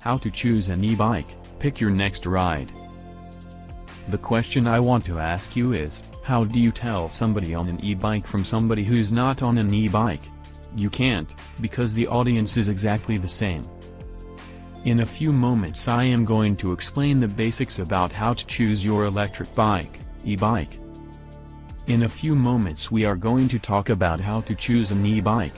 How to choose an e-bike, pick your next ride. The question I want to ask you is, how do you tell somebody on an e-bike from somebody who's not on an e-bike? You can't, because the audience is exactly the same. In a few moments I am going to explain the basics about how to choose your electric bike, e-bike. In a few moments we are going to talk about how to choose an e-bike.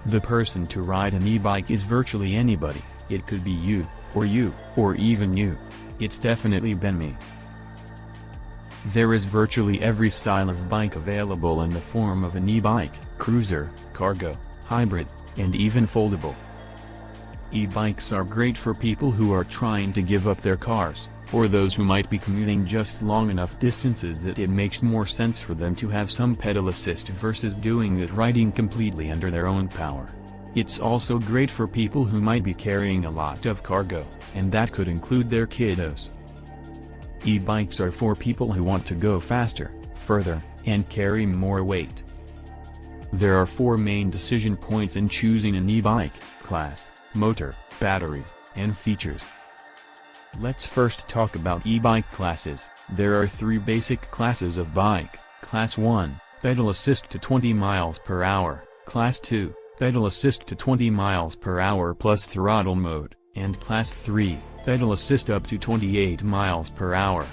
The person to ride an e-bike is virtually anybody. It could be you, or even you. It's definitely been me. There is virtually every style of bike available in the form of an e-bike, cruiser, cargo, hybrid, and even foldable. E-bikes are great for people who are trying to give up their cars, or those who might be commuting just long enough distances that it makes more sense for them to have some pedal assist versus doing it riding completely under their own power. It's also great for people who might be carrying a lot of cargo, and that could include their kiddos. E-bikes are for people who want to go faster, further, and carry more weight. There are 4 main decision points in choosing an e-bike: class, motor, battery, and features. Let's first talk about e-bike classes. There are 3 basic classes of bike: Class 1, pedal assist to 20 miles per hour, Class 2, pedal assist to 20 miles per hour plus throttle mode, and Class 3, pedal assist up to 28 miles per hour.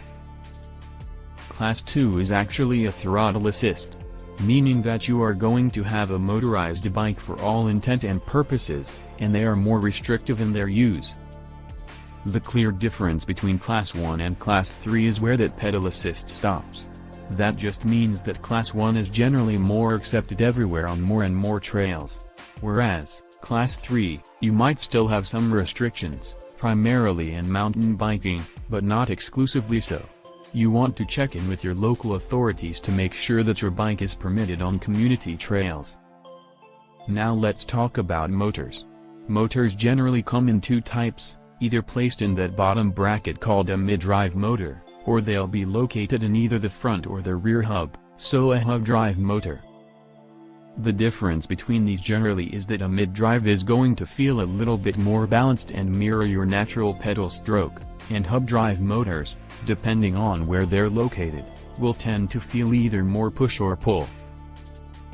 Class 2 is actually a throttle assist, meaning that you are going to have a motorized bike for all intent and purposes, and they are more restrictive in their use. The clear difference between Class 1 and Class 3 is where that pedal assist stops. That just means that Class 1 is generally more accepted everywhere on more and more trails. Whereas, Class 3, you might still have some restrictions, primarily in mountain biking, but not exclusively so. You want to check in with your local authorities to make sure that your bike is permitted on community trails. Now let's talk about motors. Motors generally come in 2 types, either placed in that bottom bracket called a mid-drive motor, or they'll be located in either the front or the rear hub, so a hub drive motor. The difference between these generally is that a mid-drive is going to feel a little bit more balanced and mirror your natural pedal stroke, and hub drive motors, depending on where they're located, will tend to feel either more push or pull.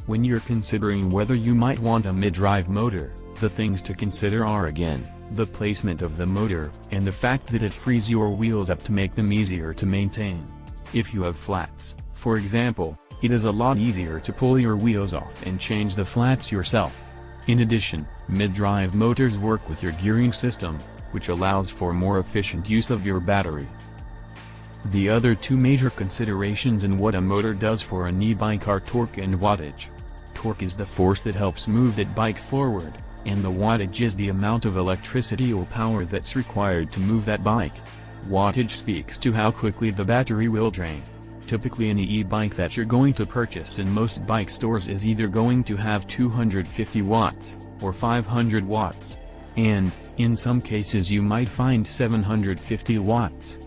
When you're considering whether you might want a mid-drive motor, the things to consider are again, the placement of the motor, and the fact that it frees your wheels up to make them easier to maintain. If you have flats, for example, it is a lot easier to pull your wheels off and change the flats yourself. In addition, mid-drive motors work with your gearing system, which allows for more efficient use of your battery. The other 2 major considerations in what a motor does for an e-bike are torque and wattage. Torque is the force that helps move that bike forward, and the wattage is the amount of electricity or power that's required to move that bike. Wattage speaks to how quickly the battery will drain. Typically an e-bike that you're going to purchase in most bike stores is either going to have 250 watts, or 500 watts. And, in some cases you might find 750 watts.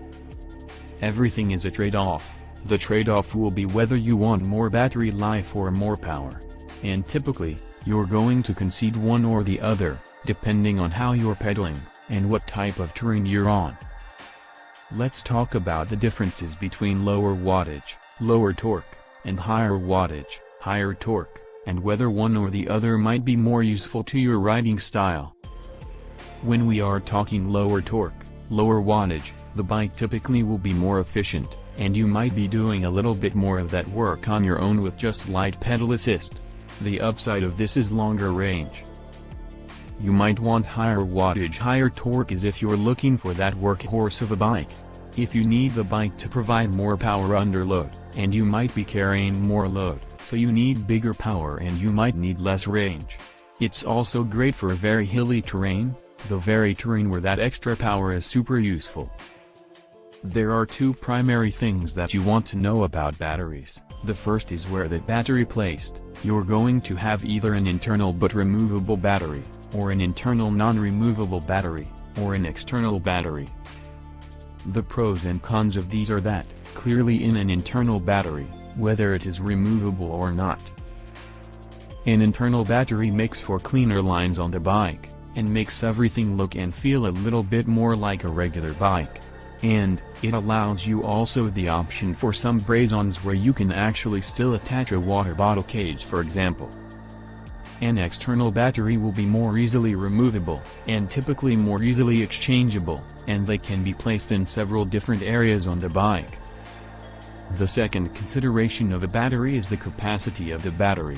Everything is a trade-off. The trade-off will be whether you want more battery life or more power. And typically, you're going to concede one or the other, depending on how you're pedaling, and what type of terrain you're on. Let's talk about the differences between lower wattage, lower torque, and higher wattage, higher torque, and whether one or the other might be more useful to your riding style. When we are talking lower torque, lower wattage, the bike typically will be more efficient, and you might be doing a little bit more of that work on your own with just light pedal assist. The upside of this is longer range. You might want higher wattage, higher torque as if you're looking for that workhorse of a bike. If you need the bike to provide more power under load, and you might be carrying more load, so you need bigger power and you might need less range. It's also great for very hilly terrain, the very terrain where that extra power is super useful. There are 2 primary things that you want to know about batteries. The first is where that battery placed. You're going to have either an internal but removable battery, or an internal non-removable battery, or an external battery. The pros and cons of these are that, clearly in an internal battery, whether it is removable or not. An internal battery makes for cleaner lines on the bike, and makes everything look and feel a little bit more like a regular bike. And it allows you also the option for some braze-ons where you can actually still attach a water bottle cage, for example. An external battery will be more easily removable, and typically more easily exchangeable, and they can be placed in several different areas on the bike. The second consideration of a battery is the capacity of the battery.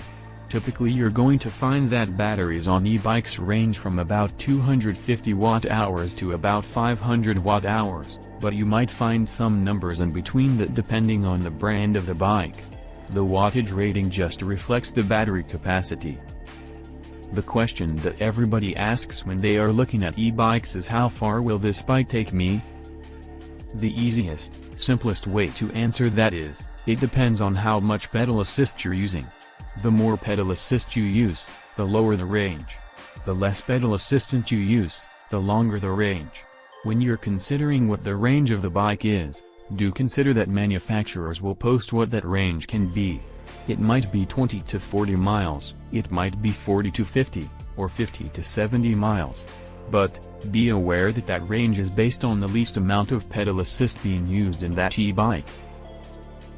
Typically you're going to find that batteries on e-bikes range from about 250 watt-hours to about 500 watt-hours, but you might find some numbers in between that depending on the brand of the bike. The wattage rating just reflects the battery capacity. The question that everybody asks when they are looking at e-bikes is, how far will this bike take me? The easiest, simplest way to answer that is, it depends on how much pedal assist you're using. The more pedal assist you use, the lower the range. The less pedal assistance you use, the longer the range. When you're considering what the range of the bike is, do consider that manufacturers will post what that range can be. It might be 20 to 40 miles, it might be 40 to 50, or 50 to 70 miles. But, be aware that that range is based on the least amount of pedal assist being used in that e-bike.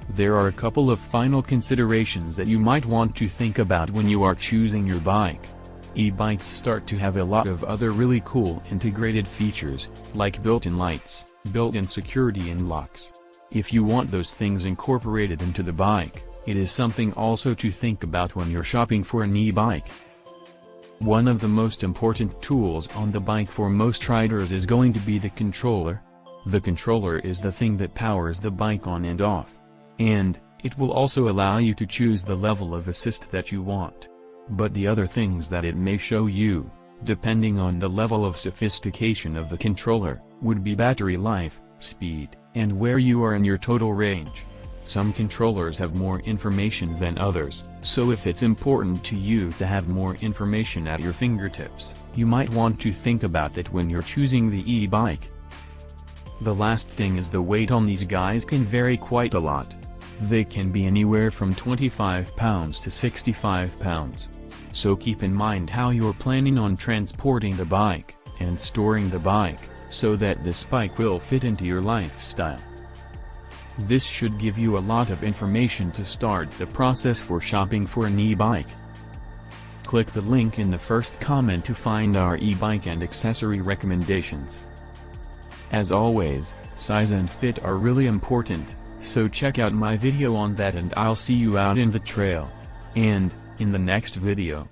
There are a couple of final considerations that you might want to think about when you are choosing your bike. E-bikes start to have a lot of other really cool integrated features, like built-in lights, built-in security and locks. If you want those things incorporated into the bike, it is something also to think about when you're shopping for an e-bike. One of the most important tools on the bike for most riders is going to be the controller. The controller is the thing that powers the bike on and off. And, it will also allow you to choose the level of assist that you want. But the other things that it may show you, depending on the level of sophistication of the controller, would be battery life, speed, and where you are in your total range. Some controllers have more information than others, so if it's important to you to have more information at your fingertips, you might want to think about that when you're choosing the e-bike. The last thing is the weight on these guys can vary quite a lot. They can be anywhere from 25 pounds to 65 pounds. So keep in mind how you're planning on transporting the bike, and storing the bike, so that this bike will fit into your lifestyle. This should give you a lot of information to start the process for shopping for an e-bike. Click the link in the first comment to find our e-bike and accessory recommendations. As always, size and fit are really important, so check out my video on that and I'll see you out in the trail. And, in the next video.